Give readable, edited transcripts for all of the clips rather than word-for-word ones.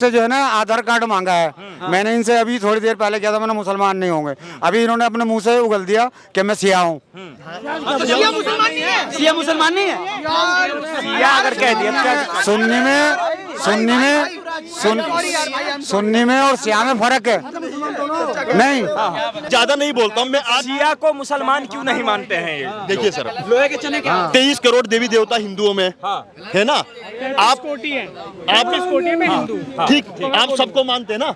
से जो है ना आधार कार्ड मांगा है। मैंने इनसे अभी थोड़ी देर पहले किया था, मैंने मुसलमान नहीं होंगे। अभी इन्होंने अपने मुंह से उगल दिया कि मैं सिया हूँ। सिया मुसलमान नहीं है। सिया अगर कह दिया सुन्नी में और सिया में फर्क है। नहीं ज्यादा नहीं बोलता हूँ मैं। आज शिया को मुसलमान क्यों नहीं मानते हैं ये? देखिए सर, लोहे के चने के 23 करोड़ देवी देवता हिंदुओं में है ना। आप कोटि है, आप 33 कोटि में हिंदू। ठीक, आप सबको मानते हैं ना।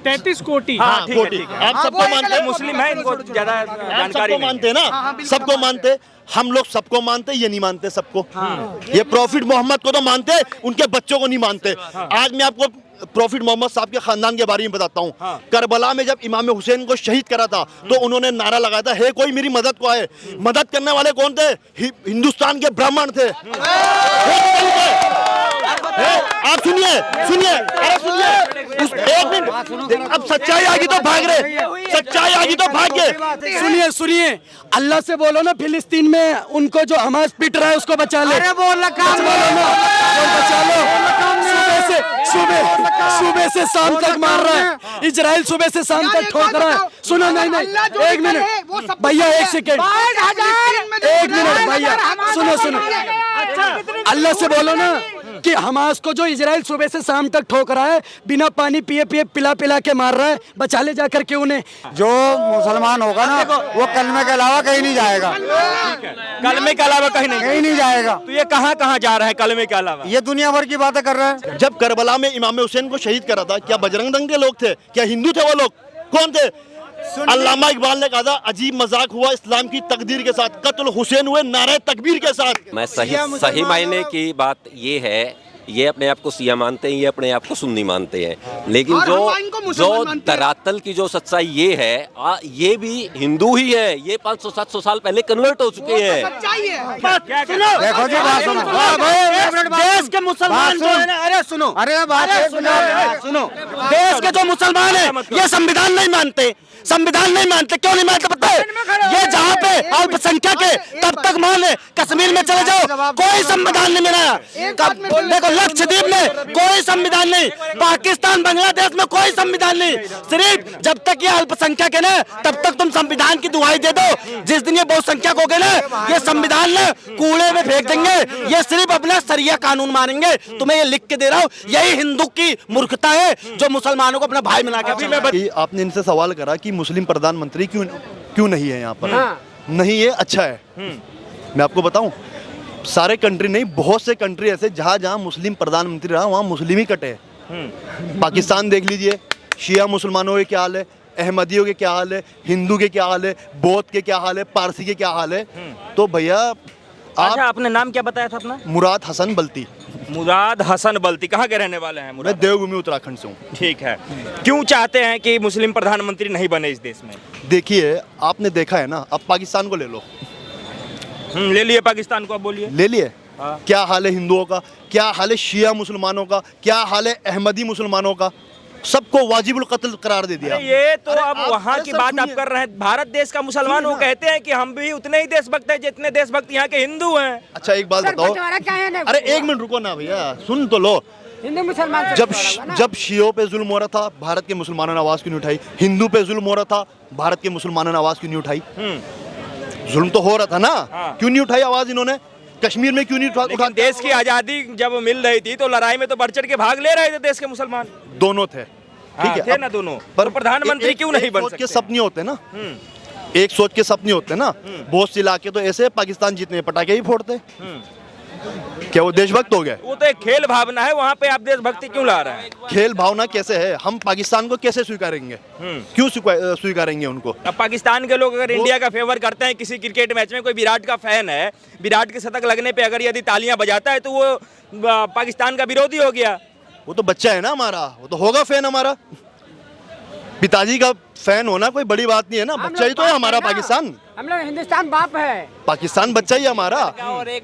33 कोटि। हाँ, ठीक है, कोटि, ठीक है। आप सबको मानते हैं। मुस्लिम है, इनको ज्यादा आप जानकारी सबको नहीं। मानते हैं ना, सबको मानते। हम लोग सबको मानते, ये नहीं मानते सबको। ये प्रॉफिट मोहम्मद को तो मानते, उनके बच्चों को नहीं मानते। आज मैं आपको प्रॉफिट मोहम्मद साहब के खानदान के बारे में बताता हूँ। करबला में जब इमाम हुसैन को शहीद करा था तो उन्होंने नारा लगाया था, हे कोई मेरी मदद को आए। मदद करने वाले कौन थे? हिंदुस्तान के ब्राह्मण थे। आप सुनिए सुनिए, अरे सुनिए, एक मिनट। अब सच्चाई आ गई तो भाग रहे, सच्चाई आ गई तो भाग गए। सुनिए सुनिए, अल्लाह से बोलो ना, फिलिस्तीन में उनको जो हमास पिट रहा है उसको बचा ले। अरे बोल बोलो ना, बचा लो। सुबह से शाम तक मार रहा है इजराइल, सुबह से शाम तक ठोक रहा है। सुनो, नहीं, एक मिनट भैया, एक सेकेंड, एक मिनट भैया, सुनो। अल्लाह से बोलो ना कि हमास को जो इजराइल सुबह से शाम तक ठोक रहा है, बिना पानी पिए पिला के मार रहा है, बचा ले जाकर के उन्हें। जो मुसलमान होगा ना वो कलमे के अलावा कहीं नहीं जाएगा। कलमे के अलावा कहीं नहीं जाएगा। तो ये कहाँ जा रहा है कलमे के अलावा? ये दुनिया भर की बातें कर रहा है। जब करबला में इमाम हुसैन को शहीद करा था, क्या बजरंग दल के लोग थे? क्या हिंदू थे वो लोग? कौन थे? अल्लामा इकबाल ने कहा था, अजीब मजाक हुआ इस्लाम की तकदीर के साथ, कत्ल हुसैन हुए नारे तकबीर के साथ। मैं सही मायने की बात ये है, ये अपने आप को शिया मानते हैं, ये अपने आप को सुन्नी मानते हैं, लेकिन जो धरातल की जो सच्चाई ये है, ये भी हिंदू ही है। ये 500-700 साल पहले कन्वर्ट हो चुके हैं। देखो जी, बात सुनो। देश के मुसलमान जो है ना, अरे सुनो, सुनो, देश के जो मुसलमान है ये संविधान नहीं मानते। संविधान नहीं मानते, क्यों नहीं मानते पता है? ये जहाँ पे अल्पसंख्यक है तब तक मान ले, कश्मीर में चले जाओ, कोई संविधान नहीं मिला। देखो लक्षद्वीप में कोई संविधान नहीं, पाकिस्तान बांग्लादेश में कोई संविधान नहीं। सिर्फ जब तक ये अल्पसंख्यक है ना तब तक तुम संविधान की दुहाई दे दो। जिस दिन ये बहुसंख्यक हो गए ना, ये संविधान ना कूड़े में फेंक देंगे। ये सिर्फ अपना सरिया कानून मानेंगे। तुम्हें ये लिख के दे रहा हूँ, यही हिंदू की मूर्खता है जो मुसलमानों को अपना भाई बना के। आपने इनसे सवाल करा कि मुस्लिम प्रधानमंत्री क्यों नहीं है यहाँ पर। नहीं है, अच्छा है। मैं आपको बताऊं, सारे कंट्री नहीं, बहुत से कंट्री ऐसे जहाँ मुस्लिम प्रधानमंत्री रहा वहाँ मुस्लिम ही कटे। पाकिस्तान देख लीजिए, शिया मुसलमानों के क्या हाल है, अहमदियों के क्या हाल है, हिंदू के क्या हाल है, बौद्ध के क्या हाल है, पारसी के क्या हाल है। तो भैया अच्छा, आपने नाम क्या बताया था अपना? मुराद हसन बल्ती। मुराद हसन बल्ती। कहाँ के रहने वाले हैं? मैं देवभूमि उत्तराखंड से हूँ। ठीक है। क्यों चाहते हैं कि मुस्लिम प्रधानमंत्री नहीं बने इस देश में? देखिए, आपने देखा है ना, अब पाकिस्तान को ले लो। ले लिए पाकिस्तान को, अब बोलिए। ले लिए। क्या हाल है हिंदुओं का, क्या हाल है शिया मुसलमानों का, क्या हाल है अहमदी मुसलमानों का, सबको वाजिबुल कत्ल करार दे दिया। ये तो अब वहाँ की बात आप कर रहे हैं। भारत देश का मुसलमान वो कहते हैं कि हम भी उतने ही देशभक्त हैं जितने देशभक्त यहाँ के हिंदू हैं। अच्छा एक बात बताओ, अरे एक मिनट रुको ना भैया, सुन तो लो। हिंदू मुसलमान जब शियों पे जुल्म हो रहा था, भारत के मुसलमानों ने आवाज क्यों नहीं उठाई? हिंदू पे जुल्म हो रहा था, भारत के मुसलमानों ने आवाज क्यों नहीं उठाई? जुल्म तो हो रहा था ना, क्यों नहीं उठाई आवाज इन्होंने? कश्मीर में क्यों नहीं उठा? देश की आजादी जब मिल रही थी तो लड़ाई में तो बढ़ चढ़ के भाग ले रहे थे देश के मुसलमान। दोनों थे, ठीक है, थे ना दोनों। पर प्रधानमंत्री क्यों नहीं बन सकते? सपने होते ना, एक सोच के सपने होते ना। बहुत से इलाके तो ऐसे पाकिस्तान जीतने पटाखे ही फोड़ते। क्या वो देशभक्त हो गए? वो तो एक खेल भावना है, वहाँ पे आप देशभक्ति क्यों ला रहे हैं? खेल भावना कैसे है? हम पाकिस्तान को कैसे स्वीकारेंगे? क्यों स्वीकारेंगे उनको? अब पाकिस्तान के लोग अगर इंडिया का फेवर करते हैं, किसी क्रिकेट मैच में कोई विराट का फैन है, विराट के शतक लगने पे अगर यदि तालियां बजाता है तो वो पाकिस्तान का विरोधी हो गया। वो तो बच्चा है ना हमारा, वो तो होगा फैन हमारा। पिताजी का फैन होना कोई बड़ी बात नहीं है ना, बच्चा ही तो है हमारा पाकिस्तान। हम लोग हिंदुस्तान बाप है, पाकिस्तान बच्चा ही हमारा।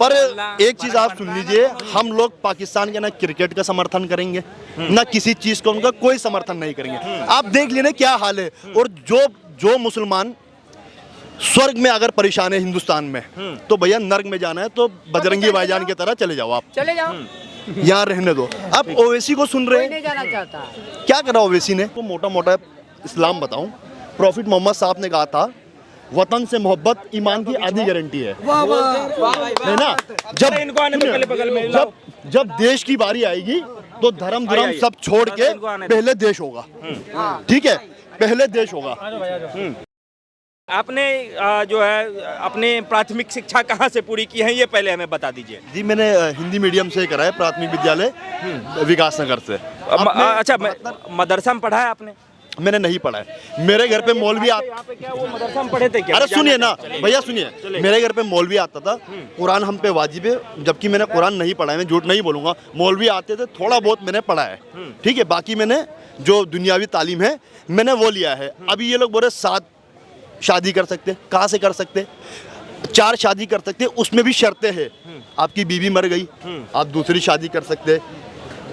पर एक चीज आप सुन लीजिए, हम लोग पाकिस्तान के ना क्रिकेट का समर्थन करेंगे ना किसी चीज को उनका कोई समर्थन नहीं करेंगे। आप देख लेना क्या हाल है। और जो मुसलमान स्वर्ग में अगर परेशान है हिंदुस्तान में, तो भैया नर्क में जाना है तो बजरंगी भाईजान की तरह चले जाओ। आप चले जाओ। यहाँ रहने दो। आप ओवैसी को सुन रहे हैं, क्या करा ओवैसी ने? तो मोटा मोटा इस्लाम बताऊं, प्रॉफिट मोहम्मद साहब ने कहा था वतन से मोहब्बत ईमान की आधी गारंटी है ना। जब इनको आने दो पहले बगल में। जब देश की बारी आएगी तो धर्म सब छोड़ के पहले देश होगा, ठीक है, पहले देश होगा। आपने जो है अपने प्राथमिक शिक्षा कहाँ से पूरी की है, ये पहले हमें बता दीजिए। जी मैंने हिंदी मीडियम से करा है, प्राथमिक विद्यालय विकास नगर से। अच्छा, मदरसा में पढ़ा है आपने? मैंने नहीं पढ़ा है। मेरे घर पे मौलवी यहाँ पे क्या वो मदरसा में पढ़े थे क्या? अरे सुनिए ना भैया, सुनिए, मेरे घर पे मौलवी आता था, कुरान हम पे वाजिब है, जबकि मैंने कुरान नहीं पढ़ा है, मैं झूठ नहीं बोलूंगा। मौलवी आते थे, थोड़ा बहुत मैंने पढ़ा है, ठीक है, बाकी मैंने जो दुनियावी तालीम है मैंने वो लिया है। अभी ये लोग बोले 7 शादी कर सकते, कहाँ से कर सकते? 4 शादी कर सकते, उसमें भी शर्तें हैं। आपकी बीवी मर गई, आप दूसरी शादी कर सकते।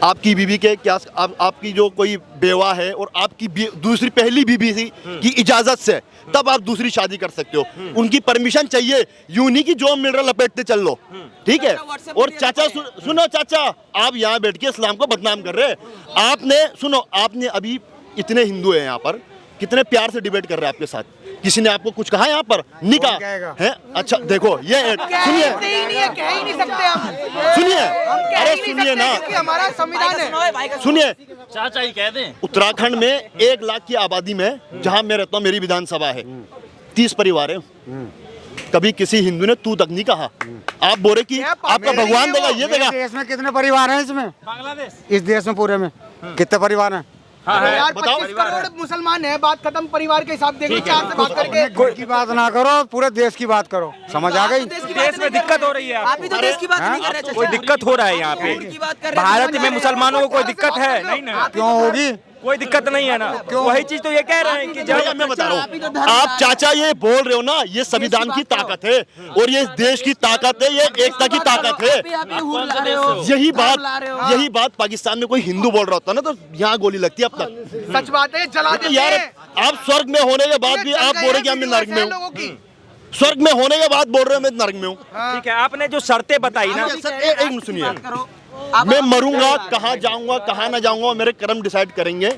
आपकी बीवी के क्या, आपकी जो कोई बेवा है और आपकी दूसरी पहली बीवी की इजाजत से तब आप दूसरी शादी कर सकते हो। उनकी परमिशन चाहिए, यूं नहीं कि जो मिल रहा लपेटते चल लो, ठीक है। और चाचा सुनो चाचा, आप यहाँ बैठ के इस्लाम को बदनाम कर रहे हैं। आपने सुनो, आपने अभी इतने हिंदू हैं यहाँ पर, कितने प्यार से डिबेट कर रहे हैं आपके साथ। किसी ने आपको कुछ कहा यहाँ पर? नहीं कहा है। अच्छा देखो, ये सुनिए, सुनिए, अरे सुनिए ना, हमारा संविधान है। सुनिए, चाचा ही कह दें। उत्तराखंड में 1 लाख की आबादी में, जहां मैं रहता हूँ, मेरी विधानसभा है, 30 परिवार है। कभी किसी हिंदू ने तू तक नहीं कहा। आप बोले कि आपका भगवान देगा, ये देगा। देश में कितने परिवार हैं इसमें? बांग्लादेश, इस देश में पूरे में कितने परिवार हैं? यार 25 करोड़ मुसलमान है, बात खत्म। परिवार के हिसाब देखो, 4 से बात करके कोई की बात ना करो, पूरे देश की बात करो, समझ आ गई? देश में दिक्कत हो रही है आप भी तो देश की बात नहीं कर रहे। कोई दिक्कत हो रहा है यहाँ पे? भारत में मुसलमानों को कोई दिक्कत है? नहीं ना, क्यों होगी? कोई दिक्कत नहीं है ना। वही चीज तो ये कह रहे हैं कि भैया मैं बता रहा हूँ, आप चाचा ये बोल रहे हो ना, ये संविधान की ताकत है और ये देश की ताकत है, ये एकता की ताकत है। यही बात पाकिस्तान में कोई हिंदू बोल रहा होता ना तो यहाँ गोली लगती है अब तक। सच बात है, जला देते यार हैं। आप स्वर्ग में होने के बाद भी आप बोल रहे कि मैं नर्क में हूँ। स्वर्ग में होने के बाद बोल रहे हो मैं नर्क में हूँ। ठीक है, आपने जो शर्तें बताई ना, एक मिनट सुनिए, मैं मरूंगा, कहाँ जाऊंगा कहाँ ना जाऊंगा मेरे कर्म डिसाइड करेंगे,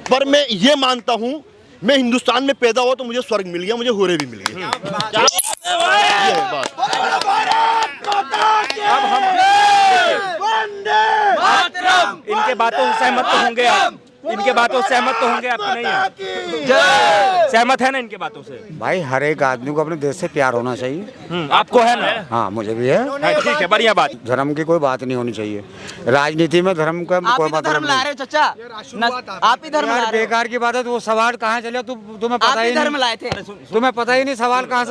पर मैं ये मानता हूँ मैं हिंदुस्तान में पैदा हुआ तो मुझे स्वर्ग मिल गया, मुझे हुरे भी मिल गए। ये है बात। इनके बातों से सहमत तो होंगे आप? इनके बातों से सहमत तो होंगे आप कि नहीं है? सहमत है ना इनके बातों से? भाई हर एक आदमी को अपने देश से प्यार होना चाहिए। आपको है ना? हाँ मुझे भी है। ठीक है, बढ़िया बात। धर्म की कोई बात नहीं होनी चाहिए राजनीति में, धर्म का कोई मतलब धर्म ला नहीं। रहे हो चाचा, आप ही धर्म ला यार रहे हो। बेकार की बात है, तो वो सवाल कहाँ चले? तुम्हें पता आप ही ही धर्म नहीं, लाए थे। तुम्हें पता ही नहीं सवाल कहाँ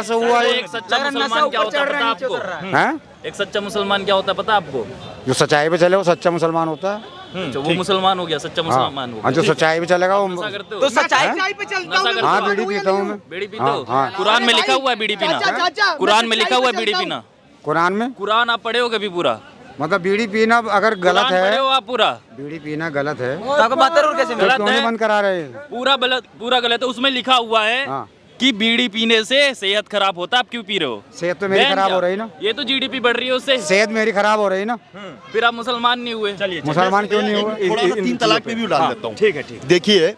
से हुआ है? एक सच्चा मुसलमान क्या होता है पता आपको? हैं? एक सच्चा मुसलमान क्या होता है पता आपको? जो सच्चाई पे चले वो सच्चा मुसलमान होता है। अच्छा, वो मुसलमान हो गया, सच्चा मुसलमान हो हाँ, जो सच्चाई पे चलेगा वो। गया। करते हो? तो सच्चाई पे चलता हूँ। हाँ बीड़ी पीता हूँ मैं। बीड़ी पीते हाँ, हो? हाँ। कुरान में लिखा हुआ है बीड़ी पीना। कुरान में लिखा हुआ है बीड़ी पीना। कुरान में? कुरान आप पढ़े हो कभी पूरा? मतलब बीड़ी पीना अगर गलत कुरान है, पढ़े हो आप पूरा? बीड़ी पीना गलत है तो आपको बात जरूर कैसे गलत क्यों नहीं है। बंद करा रहे हैं? पूरा गलत है। उसमें लिखा हुआ है हाँ। कि बीड़ी पीने से सेहत खराब होता है। आप क्यों पी रहे हो? सेहत तो मेरी बैन खराब क्या? हो रही ना। ये तो जीडीपी बढ़ रही है उससे। सेहत मेरी खराब हो रही ना। फिर आप मुसलमान नहीं हुए। चलिए, मुसलमान क्यों नहीं हुआ? थोड़ा सा 3 तलाक पे भी डाल देता हूँ। ठीक है, ठीक। देखिए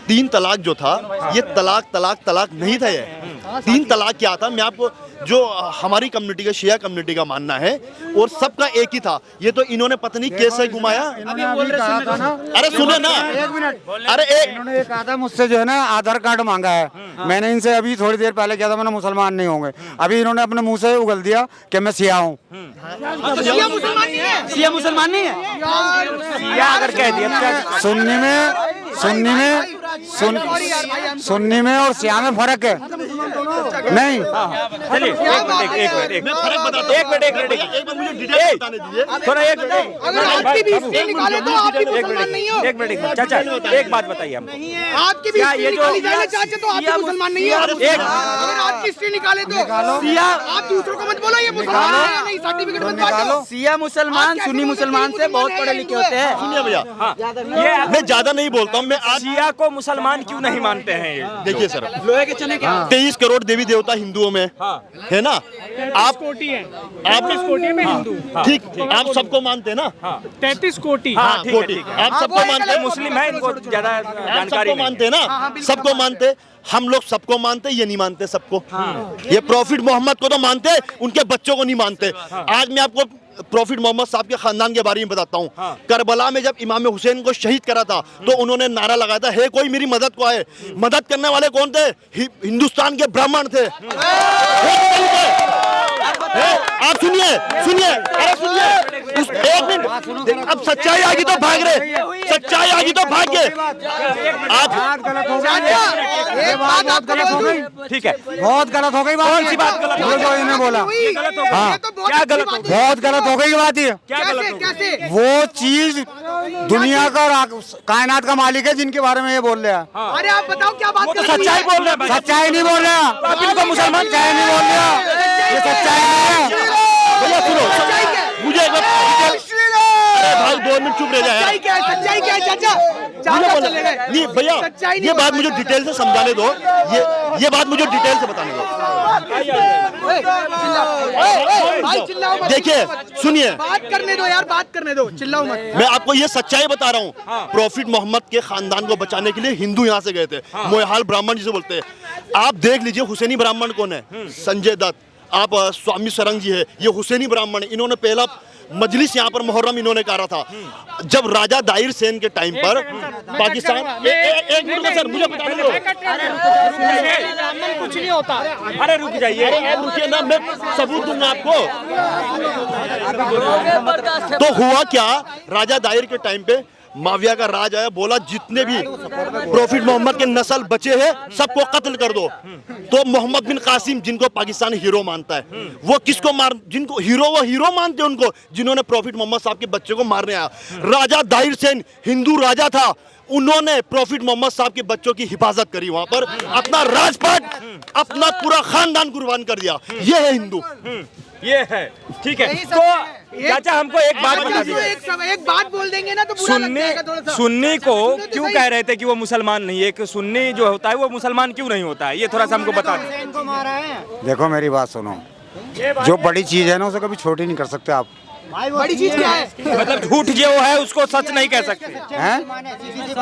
3 तलाक जो था ये तलाक नहीं था। ये 3 तलाक क्या था, मैं आपको जो हमारी कम्युनिटी का, शिया कम्युनिटी का मानना है और सबका एक ही था। ये तो इन्होंने पता नहीं कैसे घुमाया। अभी कहा था ना। अरे सुनो ना, एक मिनट, अरे इन्होंने ये कहा था मुझसे जो है ना आधार कार्ड मांगा है। मैंने इनसे अभी थोड़ी देर पहले किया था, मैंने मुसलमान नहीं होंगे। अभी इन्होंने अपने मुंह से उगल दिया कि मैं सिया हूँ। सिया मुसलमान नहीं है। सिया मुसलमान नहीं है। क्या अगर कह दिया? सुन्नी में और सिया में फर्क है नहीं? चलिए एक मिनट मुझे डिटेल बताने दीजिए थोड़ा। अगर आपकी भी हिस्ट्री निकाले तो आप भी मुसलमान नहीं हो। एक मिनट चाचा, एक बात बताइए हमको। आपकी भी हिस्ट्री निकाली जाए चाचा तो आप भी मुसलमान नहीं हो। एक अगर आपकी हिस्ट्री निकाले तो आप दूसरों को मत बोलो ये मुसलमान है या नहीं, सर्टिफिकेट मत बांटो। सिया मुसलमान सुन्नी मुसलमान से बहुत पढ़े लिखे होते हैं। सुनिए भैया, ये मैं ज्यादा नहीं बोलता हूँ। मैं आज शिया को मुसलमान क्यों नहीं मानते हैं? ये देखिए सर, लोहे के चने क्या? 23 करोड़ देवी देवता हिंदुओं में है ना। आप 33 कोटि में हिंदू। ठीक, आप सबको मानते हैं ना? 33 कोटि। हाँ, कोटि, आप सबको मानते हैं? मुस्लिम है, इनको ज्यादा आप जानकारी सबको नहीं। मानते हैं ना? सबको मानते। हम लोग सबको मानते, ये नहीं मानते सबको। ये प्रॉफिट मोहम्मद को तो मानते, उनके बच्चों को नहीं मानते। आज मैं आपको प्रॉफिट मोहम्मद साहब के खानदान के बारे में बताता हूँ। करबला में जब इमाम हुसैन को शहीद करा था तो उन्होंने नारा लगाया था, हे कोई मेरी मदद को आए। मदद करने वाले कौन थे? हिंदुस्तान के ब्राह्मण थे। आप सुनिए, सुनिए, अरे सुनिए, एक मिनट। अब सच्चाई आ गई तो भाग रहे, सच्चाई आ गई तो भाग गए। आप ठीक है, बहुत गलत हो गई बात। कौन सी बात गलत हो जो गई? जो इन्होंने बोला हाँ, क्या गलत हो गई? बहुत गलत हो गई बात ये। क्या गलत हो गई? कैसे? वो चीज दुनिया का कायनात का मालिक है जिनके बारे में ये बोल रहे हैं। अरे आप बताओ क्या बात वो तो कर रहे हैं? सच्चाई बोल रहे हैं भाई। सच्चाई नहीं बोल रहे हैं। आप इनको मुसलमान सच्चाई नहीं बोल रहे हैं। ये सच्चाई नहीं है। भैया सुनो, मुझे एक बात, अरे भाई 2 मिनट चुप रह जाए सच्चाई क्या है? सच्चाई क्या है चाचा? चाचा चले गए। नहीं भैया, सच्चाई नहीं ये बात बोल मुझे रहे। डिटेल से समझाने दो। ये बात मुझे डिटेल से बताने दो। भाई चिल्लाओ मत। देखिए, सुनिए, बात करने दो यार, बात करने दो, चिल्लाओ मत। मैं आपको ये सच्चाई बता रहा हूँ। प्रॉफिट मोहम्मद के खानदान को बचाने के लिए हिंदू यहाँ से गए थे। मोहाल ब्राह्मण जिसे बोलते हैं। आप देख लीजिए हुसैनी ब्राह्मण कौन है? संजय दत्त। आप स्वामी सरंग जी है, ये हुसैनी ब्राह्मण है। इन्होंने पहला मजलिस यहाँ पर मुहर्रम इन्होंने करा था जब राजा दाहिर सेन के टाइम पर पाकिस्तान। एक मिनट सर, मुझे बताने दो। कुछ नहीं होता। अरे रुक जाइए, अरे रुकिए ना, मैं सबूत दूंगा आपको। तो हुआ क्या, राजा दाहिर के टाइम पे माविया का राज आया, बोला जितने भी प्रॉफिट मोहम्मद के नस्ल बचे हैं सबको कत्ल कर दो। तो मोहम्मद बिन कासिम, जिनको पाकिस्तान हीरो मानता है, वो किसको मार, जिनको हीरो, वो हीरो मानते हैं उनको, जिन्होंने प्रॉफिट मोहम्मद साहब के बच्चे को मारने आया। राजा दाहिर सेन हिंदू राजा था, उन्होंने प्रॉफिट मोहम्मद साहब के बच्चों की हिफाजत करी। वहां पर अपना राजपाट, अपना पूरा खानदान कुर्बान कर दिया। ये है हिंदू। ये है, ठीक है। तो चाचा हमको एक बात बता दीजिए, एक बात बोल देंगे ना तो बुरा लग जाएगा थोड़ा सा। सुन्नी को सुनो तो क्यों सही। कह रहे थे कि वो मुसलमान नहीं है? एक सुन्नी जो होता है वो मुसलमान क्यों नहीं होता है? ये थोड़ा सा हमको बता दें। देखो मेरी बात सुनो, जो बड़ी चीज है ना उसे कभी छोटी नहीं कर सकते आप। बड़ी चीज क्या है? मतलब झूठ जो है उसको सच नहीं कह सकते हैं?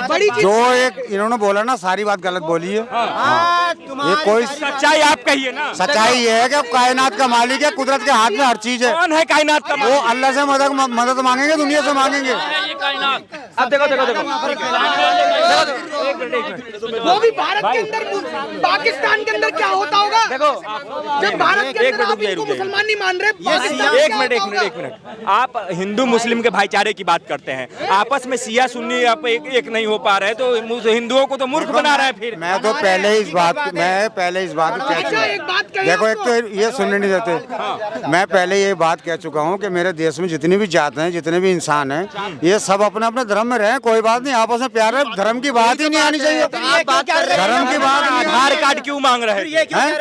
बड़ी चीज जो एक इन्होंने बोला ना, सारी बात गलत बोली है। हाँ। ये कोई सच्चाई आप कहिए ना। सच्चाई ये है कि कायनात का मालिक है, कुदरत के हाथ में हर चीज है। कौन है कायनात का वो मालिक? अल्लाह से मदद मांगेंगे, दुनिया से मांगेंगे। अब देखो देखो देखो, वो भी भारत के अंदर, पाकिस्तान के अंदर क्या होता होगा? देखो जब भारत के एक अंदर मिनट आप रुक इनको जाइए। मुसलमान नहीं मान रहे, पाकिस्तान में एक क्या मिनट एक होता मिनट एक होगा? मिनट, आप हिंदू मुस्लिम के भाईचारे की बात करते हैं, आपस में शिया सुन्नी आप एक नहीं हो पा रहे, तो हिंदुओं को तो मूर्ख बना रहे हैं। फिर मैं तो पहले इस बात को कह अच्छा, एक बात चुका। कही देखो, एक आपको। तो ये सुनने नहीं देते। मैं पहले ये बात कह चुका हूँ कि मेरे देश में जितनी भी जात हैं, जितने भी इंसान हैं, ये सब अपने अपने धर्म में रहें, कोई बात नहीं, आपस में प्यार है। धर्म की बात ही नहीं आनी चाहिए। धर्म की बात नहीं। आधार कार्ड क्यों मांग रहे हैं?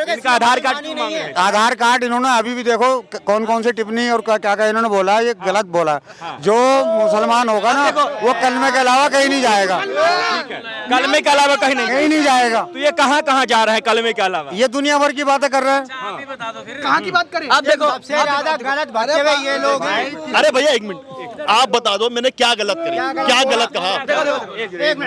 इनका आधार कार्ड क्यों मांग रहे हैं? आधार कार्ड इन्होंने अभी भी देखो कौन कौन सी टिप्पणी और क्या क्या इन्होंने बोला, ये गलत बोला। जो मुसलमान होगा ना, वो कलमे के अलावा कहीं नहीं जाएगा। कलमे के अलावा कहीं नहीं जाएगा। तो ये कहाँ कहाँ जा रहा है कलमे के अलावा? ये दुनिया भर की बातें कर रहे हैं। कहाँ की बात करें? अब देखो, सबसे ज्यादा गलत भरे हुए ये लोग हैं। अरे भैया एक मिनट, आप बता दो मैंने क्या गलत करी, क्या गलत कहा?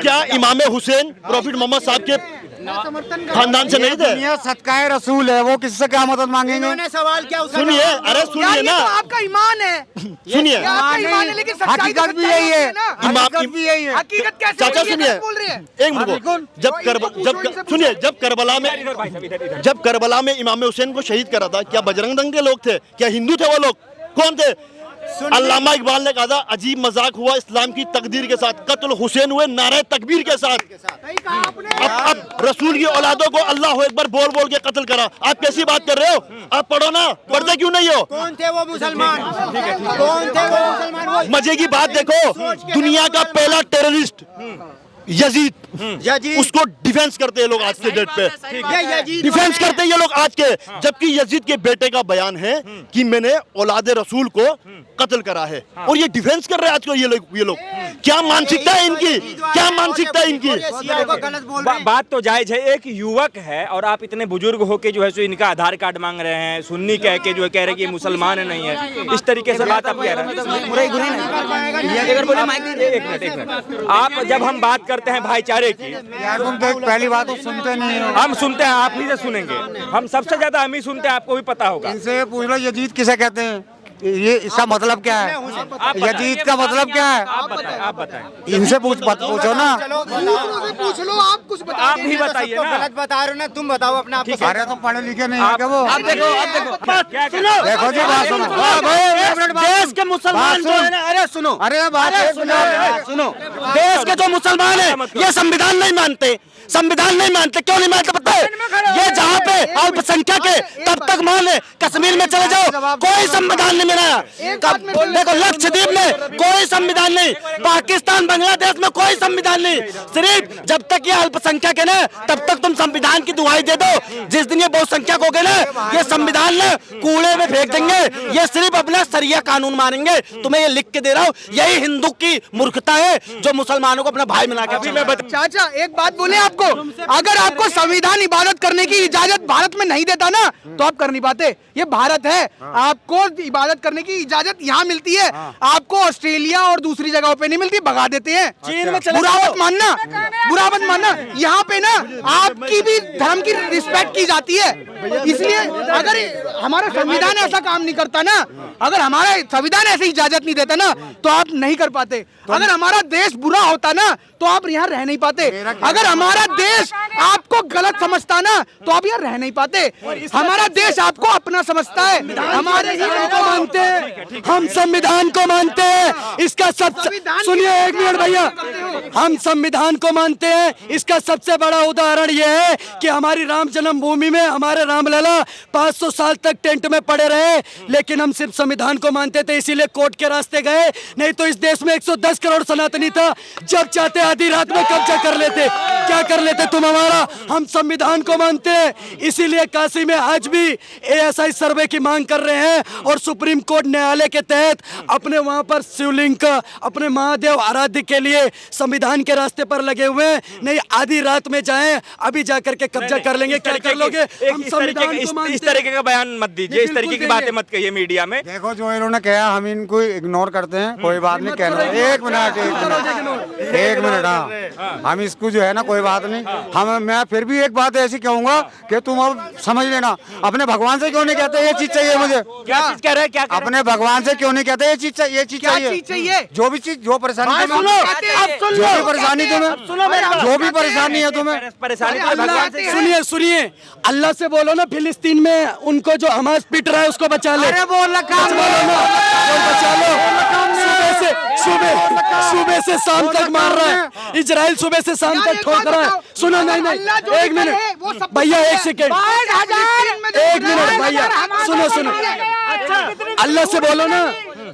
क्या इमाम हुसैन प्रॉफिट मोहम्मद साहब के खानदान से नहीं थे? दुनिया सदकाए रसूल है, वो किससे क्या मदद मांगेंगे? सवाल क्या सुनिए, अरे यार सुनिए ये ना, तो आपका ईमान है, सुनिए। ये आपका ईमान है, लेकिन सच्चाई तो हकीकत भी यही है। हकीकत भी यही है। हकीकत कैसे चाचा हो रही है? सुनिए, कैसे बोल रही है? एक मिनट रुको। सुनिए, जब करबला में इमाम हुसैन को शहीद करा था, क्या बजरंग दल के लोग थे? क्या हिंदू थे वो लोग? कौन थे? अल्लामा इकबाल ने कहा था, अजीब मजाक हुआ इस्लाम की तकदीर के साथ, कत्ल हुसैन हुए नारे तकबीर के साथ। सही कहा आपने। अब रसूल की औलादों को अल्लाह अकबर बोल बोल के कत्ल करा। आप कैसी बात कर रहे हो? आप पढ़ो ना, पढ़ते क्यों नहीं हो? कौन थे वो मुसलमान? कौन थे वो मुसलमान? मजे की बात देखो, दुनिया का पहला टेररिस्ट यजीद उसको डिफेंस करते हैं लोग आज के डेट पे, डिफेंस करते हैं ये लोग आज के, जबकि यजीद के बेटे का बयान है कि मैंने औलाद रसूल को कत्ल करा है, और ये डिफेंस कर रहे हैं आज को ये लोग क्या मानसिकता है इनकी, क्या मानसिकता है इनकी। बात तो जायज है, एक युवक है और आप इतने बुजुर्ग होके जो है सो इनका आधार कार्ड मांग रहे हैं, सुन्नी कह के जो है कह रहे हैं कि मुसलमान नहीं है, इस तरीके से बात आप कह रहे हैं। आप जब हम बात करते हैं भाईचारे की, तुम तो पहली बात तो सुनते नहीं हो। हम सुनते हैं, आप ही से सुनेंगे, हम सबसे ज्यादा हम ही सुनते हैं, आपको भी पता होगा। इनसे पूछ लो यजीद किसे कहते हैं, ये इसका मतलब क्या है, यजीद का मतलब क्या है, आप बताएं। इनसे पूछो ना। पूछ लो, आप कुछ बताओ। आप ही बताइए ना। गलत बता रहे हो ना, तुम बताओ अपने आप को। अरे तो पढ़े लिखे नहीं है क्या वो? अब देखो देखो जी, बात सुनो। देश के मुसलमान जो है ना, अरे सुनो, अरे बात सुनो, देश के जो मुसलमान है ये संविधान नहीं मानते, संविधान नहीं मानते। क्यों नहीं मानते पता है? ये जहाँ पे अल्पसंख्यक है तब तक मान ले, कश्मीर में चले जाओ कोई संविधान नहीं बनाया। देखो लक्षद्वीप में कोई संविधान नहीं, पाकिस्तान बांग्लादेश में कोई संविधान नहीं। सिर्फ जब तक ये अल्पसंख्यक है ना तब तक तुम संविधान की दुहाई दे दो, जिस दिन ये बहुसंख्यक हो गए ना ये संविधान ना कूड़े में फेंक देंगे, ये सिर्फ अपना सरिया कानून मानेंगे। तुम्हें ये लिख के दे रहा हूँ, यही हिंदू की मूर्खता है जो मुसलमानों को अपना भाई बना के। चाचा एक बात बोले आपको, अगर आपको संविधान इबादत करने की इजाजत भारत में नहीं देता ना तो आप कर नहीं पाते। ये भारत है, आपको इबादत करने की इजाजत यहाँ मिलती है, आपको ऑस्ट्रेलिया और दूसरी जगहों पे नहीं मिलती, भगा देते हैं। चीन में बुरा मत मानना, बुरा मत मानना, यहाँ पे ना आपकी भी धर्म की रिस्पेक्ट की जाती है। इसलिए अगर हमारा संविधान ऐसा काम नहीं करता ना, अगर हमारा संविधान ऐसी इजाजत नहीं देता ना तो आप नहीं कर पाते। अगर हमारा देश बुरा होता ना तो आप यहाँ रह नहीं पाते। अगर हमारा देश आपको गलत समझता ना तो आप यहाँ रह नहीं पाते। हमारा देश आपको अपना समझता है, हमारे को मानते हैं, हम संविधान को मानते हैं। इसका सब सुनिए एक मिनट भैया, हम संविधान को मानते हैं। इसका सबसे बड़ा उदाहरण यह है कि हमारी राम जन्मभूमि में हमारे रामलला 500 साल तक टेंट में पड़े रहे, लेकिन हम सिर्फ संविधान को मानते थे, इसीलिए कोर्ट के रास्ते गए। नहीं तो इस देश में 110 करोड़ सनातनी था, जब चाहते आधी रात में कब्जा कर लेते। क्या कर लेते तुम हमारा? हम संविधान को मानते हैं, इसीलिए काशी में आज भी ASI सर्वे की मांग कर रहे हैं और सुप्रीम कोर्ट न्यायालय के तहत अपने वहां पर शिवलिंग का, अपने महादेव आराध्य के लिए संविधान के रास्ते पर लगे हुए हैं। नहीं आधी रात में जाएं, अभी जाकर के कब्जा कर लेंगे। क्या कर लोगे? हम संविधान को मानते हैं। इस तरीके का बयान मत दीजिए, इस तरीके की बातें मत कहिए मीडिया में। देखो जो इन्होंने कहा हम इनको इग्नोर करते हैं, कोई बात नहीं, कहना एक मिनट हाँ, हम इसको जो है ना कोई बात नहीं। मैं फिर भी एक बात ऐसी कहूंगा कि तुम अब समझ लेना, अपने भगवान से क्यों नहीं कहते ये चीज चाहिए मुझे? क्या चीज कह रहे हैं? क्या अपने भगवान से क्यों नहीं कहते ये चीज चाहिए? जो भी चीज, जो परेशानी तुम्हें, जो भी परेशानी तुम्हें, जो भी परेशानी है तुम्हें, परेशानी तो भगवान से। सुनिए, अल्लाह से बोलो ना, फिलिस्तीन में उनको जो हमास पिट रहा है उसको बचा ले। अरे बोल रखा बचा लो। सुबह से शाम तक मार रहा है इजराइल, सुबह से शाम तक ठोक रहा है। सुनो नहीं, एक मिनट भैया, एक सेकेंड, एक मिनट भैया, सुनो, अल्लाह से बोलो ना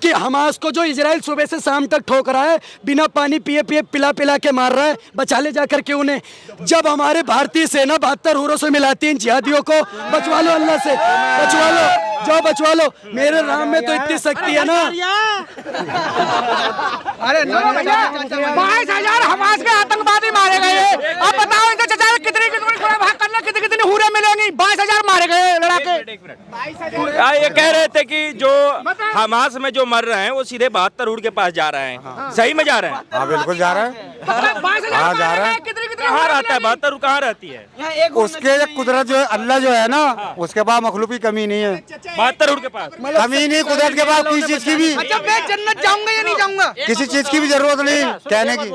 कि हमास को जो इजराइल सुबह से शाम तक ठोक रहा है, बिना पानी पिए पिला के मार रहा है, बचा ले जाकर के उन्हें। जब हमारे भारतीय सेना 72 हुरों से मिलाती है जिहादियों को, बचवा लो अल्लाह से, बचवा लो, जाओ बचवा लो। मेरे राम में तो इतनी शक्ति है ना। अरे 22,000 हमास के आतंकवादी मारे गए। अब बताओ इनके चचा कितनी भाग करना, कितनी हुरे मिलेंगी? 22,000 मारे गए लड़ा के। ये कह रहे थे कि जो हमास में जो मर रहे हैं वो सीधे 72 हुर के पास जा रहे हैं। सही में जा रहे हैं? हाँ बिल्कुल जा रहा है, हाँ जा रहा है। कहाँ रहता है 72 हुर? कहाँ रहती है? उसके कुदरत जो है, अल्लाह जो है ना, उसके पास मखलूक की कमी नहीं है। 72 हुर के पास कमी नहीं, कुदरत के पास किसी चीज की भी, अच्छा मैं जन्नत जाऊंगा या नहीं जाऊंगा? किसी चीज की भी जरूरत नहीं कहने की।